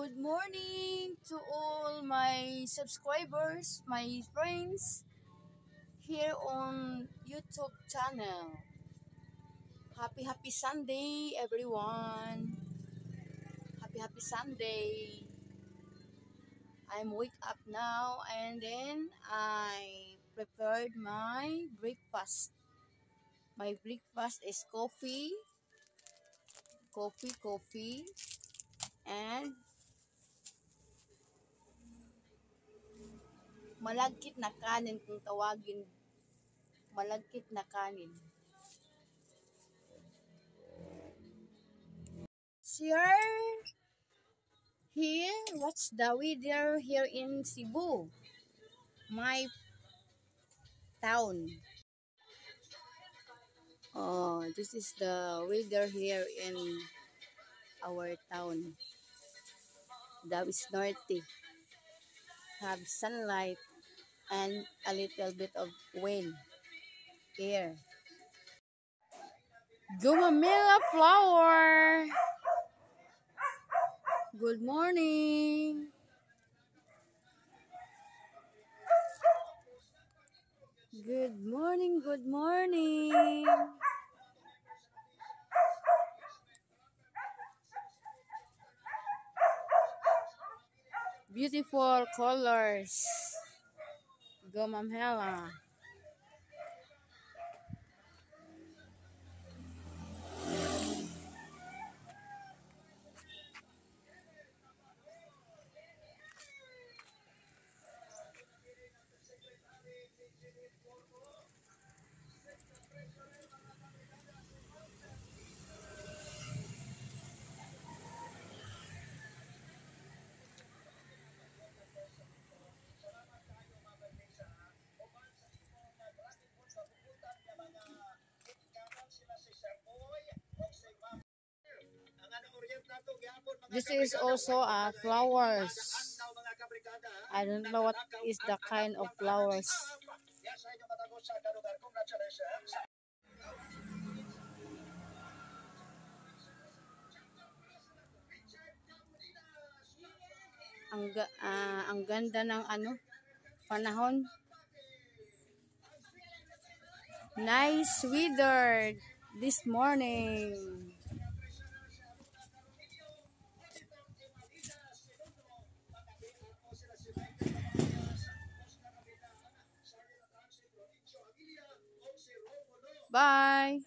Good morning to all my subscribers, my friends here on YouTube channel. Happy Sunday everyone. Happy Sunday. I'm wake up now and then I prepared my breakfast. My breakfast is coffee, and malagkit na kanin kung tawagin. Malagkit na kanin. Here, what's the weather here in Cebu, my town? Oh, this is the weather here in our town. Davis Norte. Have sunlight and a little bit of wind here. Gumamela flower. Good morning. Good morning. Beautiful colors. Gumamela. This is also flowers. I don't know what is the kind of flowers. Ang ganda ng panahon. Nice weather this morning. Bye.